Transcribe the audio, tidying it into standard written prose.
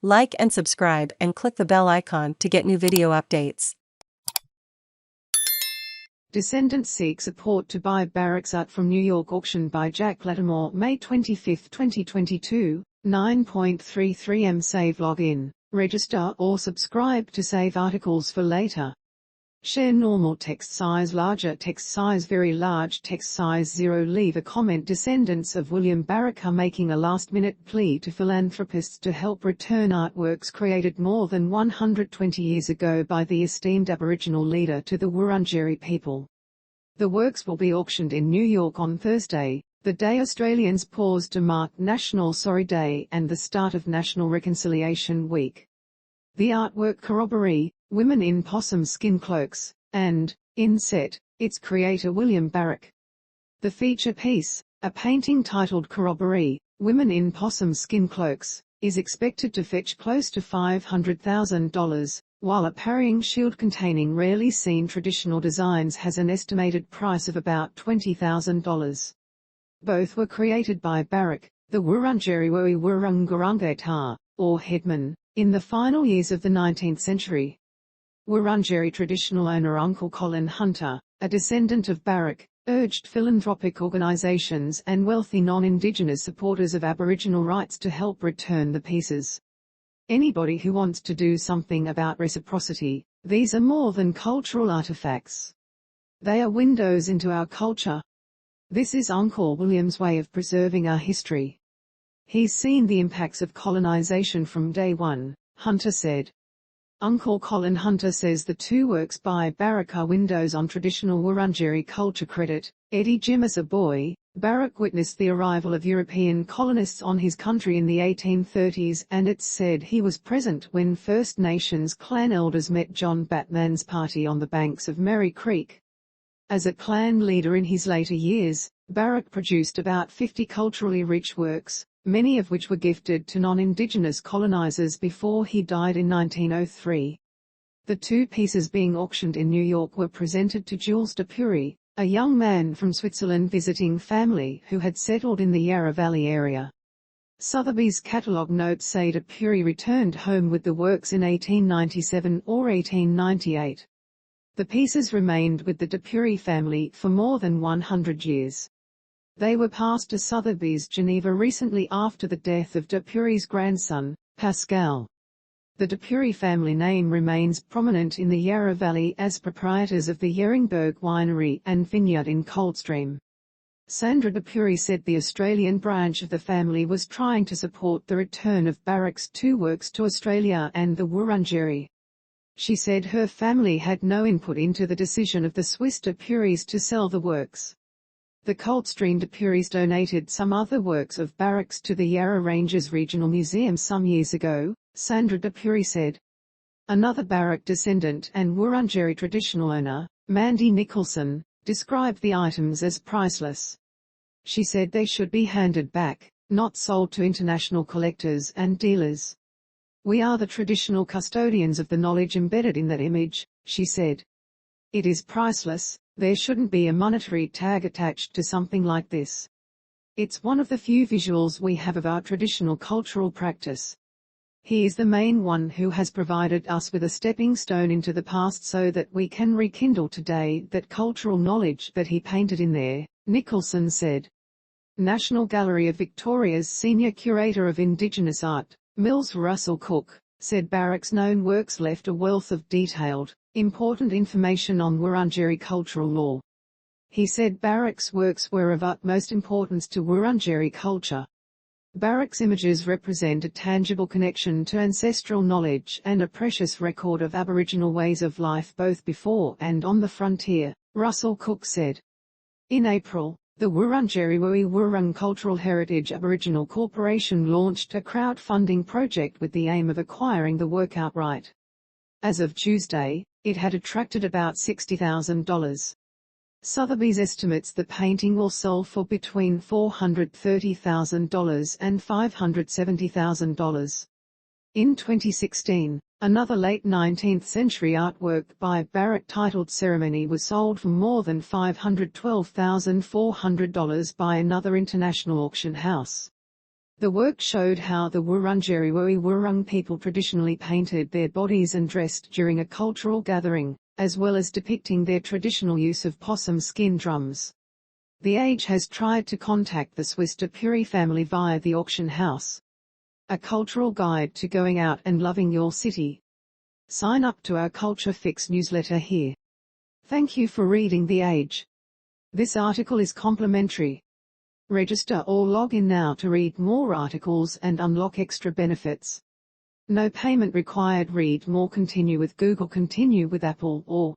Like and subscribe and click the bell icon to get new video updates. Descendants seek support to buy Barak'S art from New York auction by Jack Lattimore, May 25, 2022, 9:33 am. Save login, register or subscribe to save articles for later. Share normal text size, larger text size, very large text size 0. Leave a comment. Descendants of William Barak are making a last-minute plea to philanthropists to help return artworks created more than 120 years ago by the esteemed Aboriginal leader to the Wurundjeri people. The works will be auctioned in New York on Thursday, the day Australians pause to mark National Sorry Day and the start of National Reconciliation Week. The artwork corroboree, Women in Possum Skin Cloaks, and, in set, its creator William Barak. The feature piece, a painting titled Corroboree, Women in Possum Skin Cloaks, is expected to fetch close to $500,000, while a parrying shield containing rarely seen traditional designs has an estimated price of about $20,000. Both were created by Barak, the Wurundjeri Wurrung or headman, in the final years of the 19th century. Wurundjeri traditional owner Uncle Colin Hunter, a descendant of Barak, urged philanthropic organizations and wealthy non-Indigenous supporters of Aboriginal rights to help return the pieces. Anybody who wants to do something about reciprocity, these are more than cultural artifacts. They are windows into our culture. This is Uncle William's way of preserving our history. He's seen the impacts of colonization from day one, Hunter said. Uncle Colin Hunter says the two works by Barak are windows on traditional Wurundjeri culture. Credit, Eddie Jim. As a boy, Barak witnessed the arrival of European colonists on his country in the 1830s, and it's said he was present when First Nations clan elders met John Batman's party on the banks of Merry Creek. As a clan leader in his later years, Barak produced about 50 culturally rich works, many of which were gifted to non-Indigenous colonizers before he died in 1903. The two pieces being auctioned in New York were presented to Jules Dupuy, a young man from Switzerland visiting family who had settled in the Yarra Valley area. Sotheby's catalogue notes say Dupuy returned home with the works in 1897 or 1898. The pieces remained with the Dupuy family for more than 100 years. They were passed to Sotheby's Geneva recently after the death of Dupuy's grandson, Pascal. The Dupuy family name remains prominent in the Yarra Valley as proprietors of the Yeringberg Winery and Vineyard in Coldstream. Sandra Dupuy said the Australian branch of the family was trying to support the return of Barak's two works to Australia and the Wurundjeri. She said her family had no input into the decision of the Swiss Dupuys to sell the works. The Coldstream Dupuys donated some other works of Barak's to the Yarra Ranges Regional Museum some years ago, Sandra Dupuy said. Another Barak descendant and Wurundjeri traditional owner, Mandy Nicholson, described the items as priceless. She said they should be handed back, not sold to international collectors and dealers. We are the traditional custodians of the knowledge embedded in that image, she said. It is priceless. There shouldn't be a monetary tag attached to something like this. It's one of the few visuals we have of our traditional cultural practice. He is the main one who has provided us with a stepping stone into the past so that we can rekindle today that cultural knowledge that he painted in there, Nicholson said. National Gallery of Victoria's senior curator of Indigenous art, Mills Russell Cook, said Barak's known works left a wealth of detailed, important information on Wurundjeri cultural lore. He said Barak's works were of utmost importance to Wurundjeri culture. Barak's images represent a tangible connection to ancestral knowledge and a precious record of Aboriginal ways of life both before and on the frontier, Russell Cook said. In April, the Wurundjeri Wurrung Cultural Heritage Aboriginal Corporation launched a crowdfunding project with the aim of acquiring the work outright. As of Tuesday, it had attracted about $60,000. Sotheby's estimates the painting will sell for between $430,000 and $570,000. In 2016, another late 19th century artwork by Barak titled Ceremony was sold for more than $512,400 by another international auction house. The work showed how the Wurundjeri Wurrung people traditionally painted their bodies and dressed during a cultural gathering, as well as depicting their traditional use of possum skin drums. The Age has tried to contact the Swiss de Pury family via the auction house. A cultural guide to going out and loving your city. Sign up to our Culture Fix newsletter here. Thank you for reading The Age. This article is complimentary. Register or log in now to read more articles and unlock extra benefits. No payment required. Read more. Continue with Google, continue with Apple, or